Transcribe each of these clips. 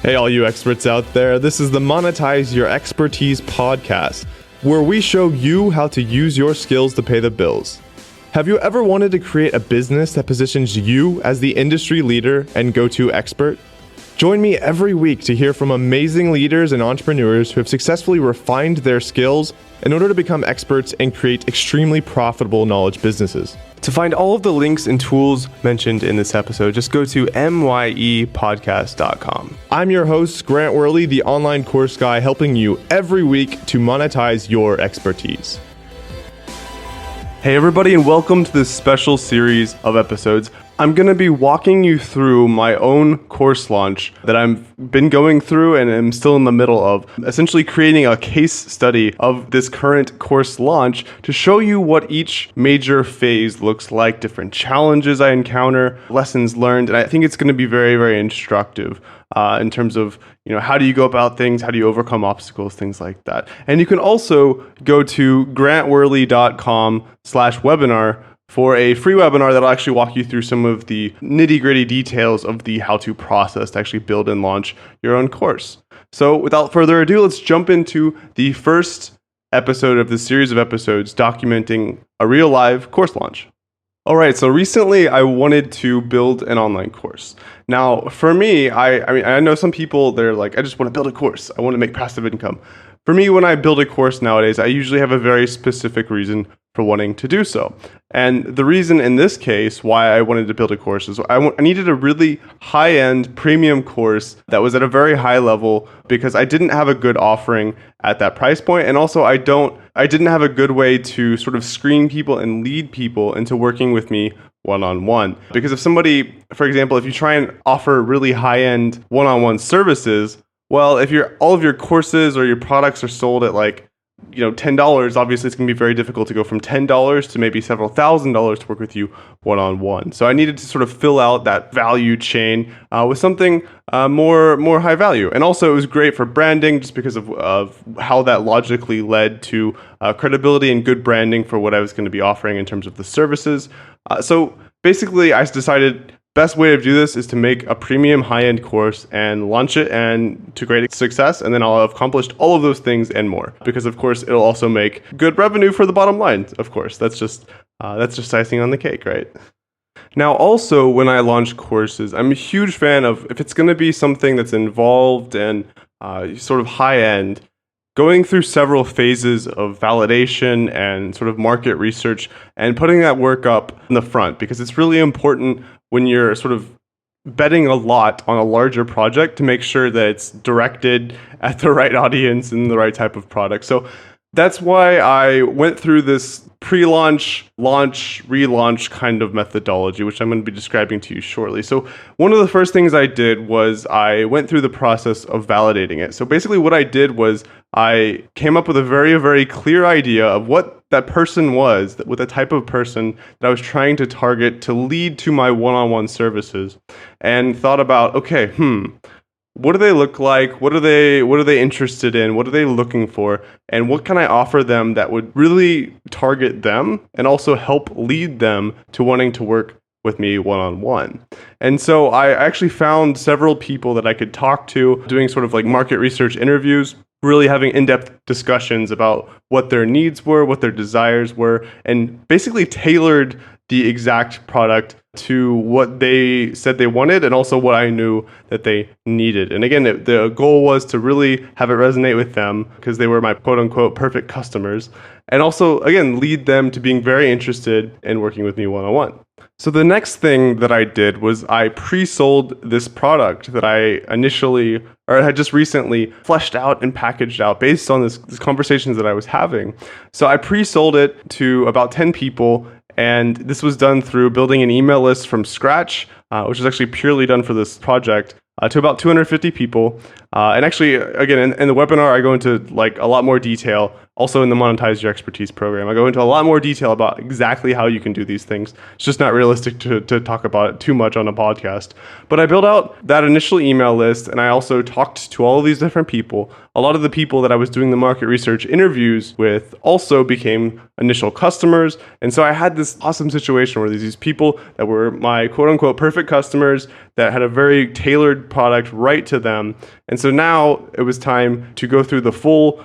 Hey, all you experts out there, this is the Monetize Your Expertise podcast, where we show you how to use your skills to pay the bills. Have you ever wanted to create a business that positions you as the industry leader and go-to expert? Join me every week to hear from amazing leaders and entrepreneurs who have successfully refined their skills in order to become experts and create extremely profitable knowledge businesses. To find all of the links and tools mentioned in this episode, just go to myepodcast.com. I'm your host, Grant Weherley, the online course guy, helping you every week to monetize your expertise. Hey everybody, and welcome to this special series of episodes. I'm going to be walking you through my own course launch that I've been going through and am still in the middle of, essentially creating a case study of this current course launch to show you what each major phase looks like, different challenges I encounter, lessons learned, and I think it's going to be very, very instructive in terms of, how do you go about things, how do you overcome obstacles, things like that. And you can also go to grantweherley.com/webinar for a free webinar that'll actually walk you through some of the nitty-gritty details of the how-to process to actually build and launch your own course. So without further ado, let's jump into the first episode of this series of episodes documenting a real live course launch. All right, so recently I wanted to build an online course. Now, for me, I know some people, they're like, I just want to build a course. I want to make passive income. For me, when I build a course nowadays, I usually have a very specific reason for wanting to do so. And the reason in this case why I wanted to build a course is I needed a really high-end premium course that was at a very high level because I didn't have a good offering at that price point. And also I didn't have a good way to sort of screen people and lead people into working with me one-on-one. Because if somebody, for example, if you try and offer really high-end one-on-one services, well, if all of your courses or your products are sold at $10, obviously it's going to be very difficult to go from $10 to maybe several $1,000s to work with you one-on-one. So I needed to sort of fill out that value chain with something more high value. And also it was great for branding just because of how that logically led to credibility and good branding for what I was going to be offering in terms of the services. So basically I decided best way to do this is to make a premium high-end course and launch it and to great success, and then I'll have accomplished all of those things and more. Because of course it'll also make good revenue for the bottom line. Of course, that's just icing on the cake, right? Now, also when I launch courses, I'm a huge fan of if it's going to be something that's involved and sort of high-end, going through several phases of validation and sort of market research and putting that work up in the front, because it's really important when you're sort of betting a lot on a larger project to make sure that it's directed at the right audience and the right type of product. So that's why I went through this pre-launch, launch, relaunch kind of methodology, which I'm going to be describing to you shortly. So one of the first things I did was I went through the process of validating it. So basically what I did was I came up with a very, very clear idea of what that person was, with the type of person that I was trying to target to lead to my one-on-one services, and thought about, okay, what do they look like? What are they interested in? What are they looking for? And what can I offer them that would really target them and also help lead them to wanting to work with me one-on-one? And so I actually found several people that I could talk to, doing sort of like market research interviews, really having in-depth discussions about what their needs were, what their desires were, and basically tailored the exact product to what they said they wanted and also what I knew that they needed. And again, the goal was to really have it resonate with them because they were my quote-unquote perfect customers, and also, again, lead them to being very interested in working with me one-on-one. So the next thing that I did was I pre-sold this product that I had just recently fleshed out and packaged out based on these conversations that I was having. So I pre-sold it to about 10 people, and this was done through building an email list from scratch, which is actually purely done for this project, to about 250 people. And actually, again, in the webinar, I go into a lot more detail Also in the Monetize Your Expertise program, I go into a lot more detail about exactly how you can do these things. It's just not realistic to talk about it too much on a podcast. But I built out that initial email list, and I also talked to all of these different people. A lot of the people that I was doing the market research interviews with also became initial customers. And so I had this awesome situation where there's these people that were my quote unquote perfect customers that had a very tailored product right to them. And so now it was time to go through the full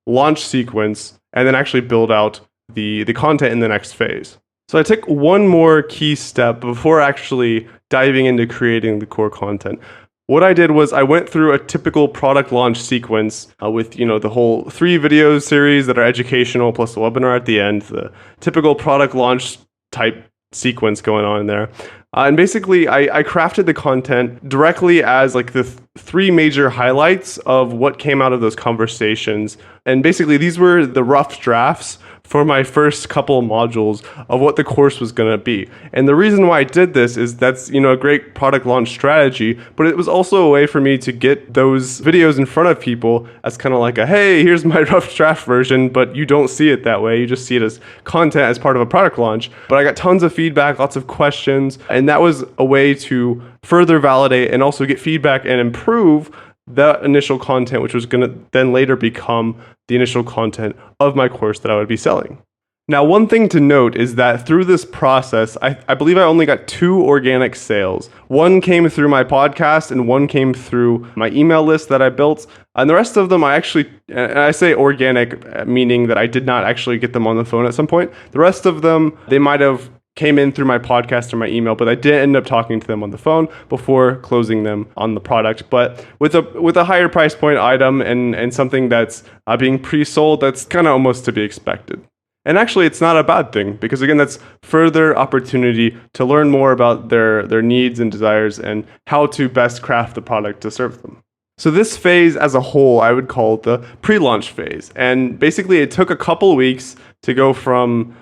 launch sequence and then actually build out the content in the next phase. So I took one more key step before actually diving into creating the core content. What I did was I went through a typical product launch sequence with, the whole 3 video series that are educational plus a webinar at the end, the typical product launch type sequence going on in there. And basically, I crafted the content directly as like the 3 major highlights of what came out of those conversations. And basically, these were the rough drafts for my first couple of modules of what the course was going to be. And the reason why I did this is that's, a great product launch strategy, but it was also a way for me to get those videos in front of people as kind of like a, hey, here's my rough draft version, but you don't see it that way. You just see it as content as part of a product launch. But I got tons of feedback, lots of questions, and that was a way to further validate and also get feedback and improve that initial content, which was going to then later become the initial content of my course that I would be selling. Now, one thing to note is that through this process, I believe I only got 2 organic sales. One came through my podcast and one came through my email list that I built. And the rest of them, and I say organic, meaning that I did not actually get them on the phone at some point. The rest of them, they might have came in through my podcast or my email, but I did end up talking to them on the phone before closing them on the product. But with a higher price point item and something that's being pre-sold, that's kind of almost to be expected. And actually, it's not a bad thing because, again, that's further opportunity to learn more about their needs and desires and how to best craft the product to serve them. So this phase as a whole, I would call it the pre-launch phase. And basically, it took a couple weeks to go from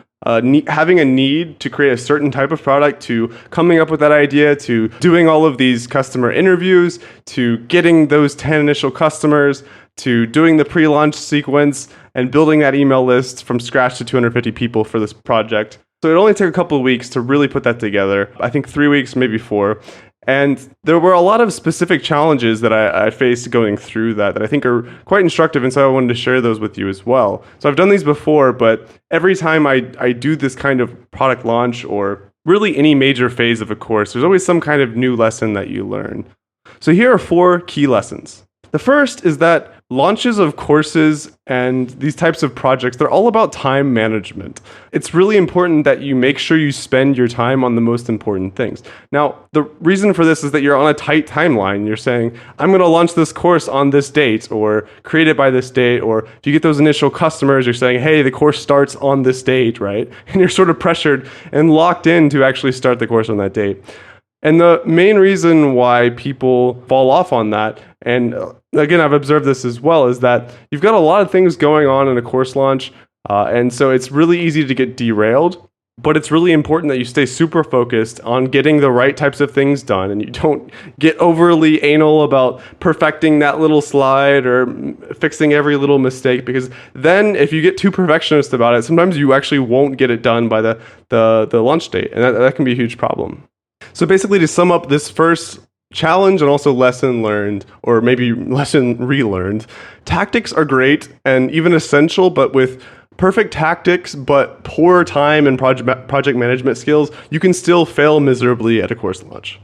having a need to create a certain type of product, to coming up with that idea, to doing all of these customer interviews, to getting those 10 initial customers, to doing the pre-launch sequence and building that email list from scratch to 250 people for this project. So it only took a couple of weeks to really put that together. I think 3 weeks, maybe 4. And there were a lot of specific challenges that I faced going through that I think are quite instructive, and so I wanted to share those with you as well. So I've done these before, but every time I do this kind of product launch or really any major phase of a course, there's always some kind of new lesson that you learn. So here are 4 key lessons. The first is that launches of courses and these types of projects, they're all about time management. It's really important that you make sure you spend your time on the most important things. Now, the reason for this is that you're on a tight timeline. You're saying, I'm going to launch this course on this date or create it by this date. Or if you get those initial customers, you're saying, hey, the course starts on this date, right? And you're sort of pressured and locked in to actually start the course on that date. And the main reason why people fall off on that, and again, I've observed this as well, is that you've got a lot of things going on in a course launch, and so it's really easy to get derailed, but it's really important that you stay super focused on getting the right types of things done, and you don't get overly anal about perfecting that little slide or fixing every little mistake, because then if you get too perfectionist about it, sometimes you actually won't get it done by the launch date, and that can be a huge problem. So basically, to sum up this first challenge and also lesson learned, or maybe lesson relearned, tactics are great and even essential, but with perfect tactics but poor time and project management skills, you can still fail miserably at a course launch.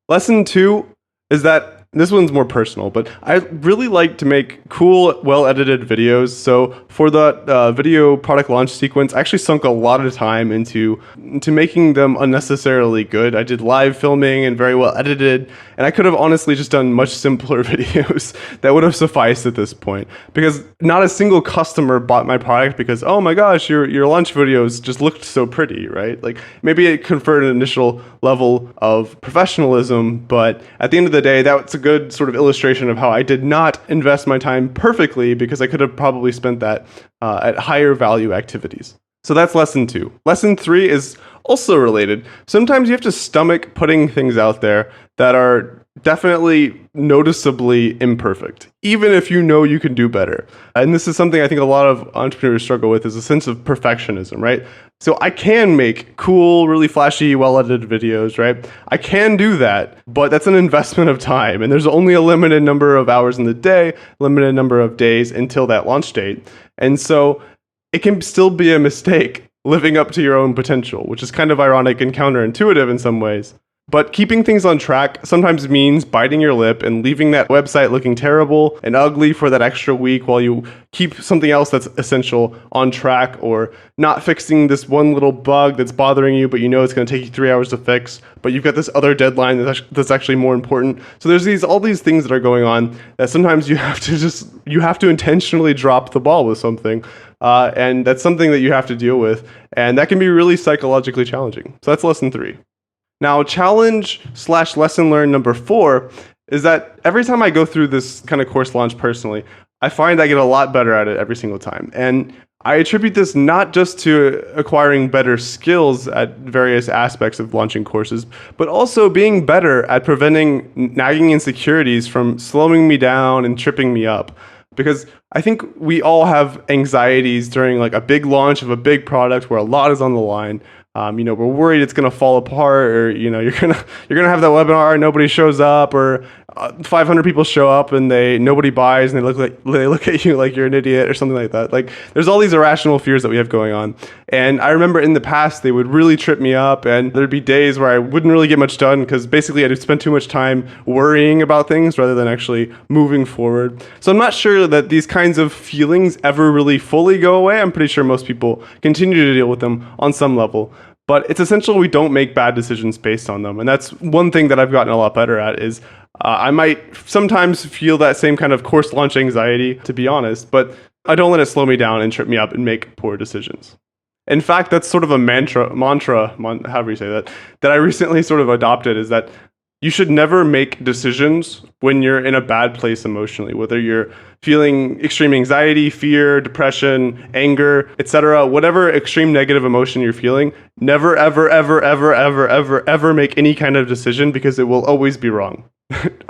Lesson 2 is that this one's more personal, but I really like to make cool, well-edited videos. So for the video product launch sequence, I actually sunk a lot of time into making them unnecessarily good. I did live filming and very well edited, and I could have honestly just done much simpler videos that would have sufficed at this point, because not a single customer bought my product because, oh my gosh, your launch videos just looked so pretty, right? Like maybe it conferred an initial level of professionalism, but at the end of the day, that's a good sort of illustration of how I did not invest my time perfectly, because I could have probably spent that at higher value activities. So that's lesson 2. Lesson 3 is also related. Sometimes you have to stomach putting things out there that are definitely noticeably imperfect, even if you know you can do better. And this is something I think a lot of entrepreneurs struggle with, is a sense of perfectionism, right? So I can make cool, really flashy, well-edited videos, right? I can do that, but that's an investment of time. And there's only a limited number of hours in the day, limited number of days until that launch date. And so it can still be a mistake living up to your own potential, which is kind of ironic and counterintuitive in some ways. But keeping things on track sometimes means biting your lip and leaving that website looking terrible and ugly for that extra week while you keep something else that's essential on track, or not fixing this one little bug that's bothering you, but you know it's going to take you 3 hours to fix, but you've got this other deadline that's actually more important. So there's all these things that are going on that sometimes you have to intentionally drop the ball with something. And that's something that you have to deal with. And that can be really psychologically challenging. So that's lesson 3. Now, challenge/lesson learned number 4 is that every time I go through this kind of course launch personally, I find I get a lot better at it every single time. And I attribute this not just to acquiring better skills at various aspects of launching courses, but also being better at preventing nagging insecurities from slowing me down and tripping me up. Because I think we all have anxieties during like a big launch of a big product where a lot is on the line. We're worried it's going to fall apart, or you're gonna have that webinar and nobody shows up, or 500 people show up and nobody buys, and they look at you like you're an idiot or something like that. Like, there's all these irrational fears that we have going on. And I remember in the past they would really trip me up, and there'd be days where I wouldn't really get much done because basically I'd spend too much time worrying about things rather than actually moving forward. So I'm not sure that these kinds of feelings ever really fully go away. I'm pretty sure most people continue to deal with them on some level. But it's essential we don't make bad decisions based on them. And that's one thing that I've gotten a lot better at is I might sometimes feel that same kind of course launch anxiety, to be honest, but I don't let it slow me down and trip me up and make poor decisions. In fact, that's sort of a mantra, however you say that I recently sort of adopted, is that you should never make decisions when you're in a bad place emotionally, whether you're feeling extreme anxiety, fear, depression, anger, etc., whatever extreme negative emotion you're feeling. Never, ever, ever, ever, ever, ever, ever make any kind of decision, because it will always be wrong.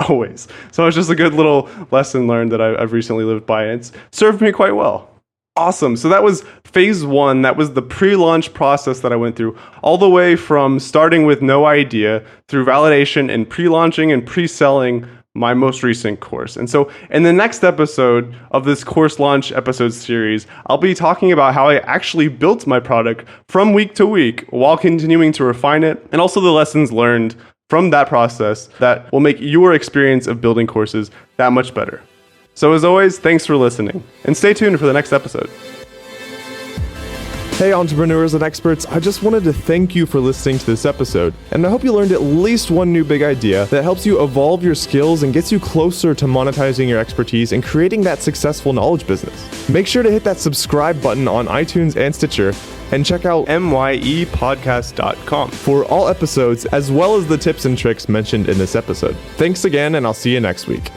Always. So it's just a good little lesson learned that I've recently lived by, and it's served me quite well. Awesome. So that was phase 1. That was the pre-launch process that I went through, all the way from starting with no idea through validation and pre-launching and pre-selling my most recent course. And so in the next episode of this course launch episode series, I'll be talking about how I actually built my product from week to week while continuing to refine it, and also the lessons learned from that process that will make your experience of building courses that much better. So as always, thanks for listening, and stay tuned for the next episode. Hey entrepreneurs and experts, I just wanted to thank you for listening to this episode, and I hope you learned at least one new big idea that helps you evolve your skills and gets you closer to monetizing your expertise and creating that successful knowledge business. Make sure to hit that subscribe button on iTunes and Stitcher, and check out myepodcast.com for all episodes as well as the tips and tricks mentioned in this episode. Thanks again, and I'll see you next week.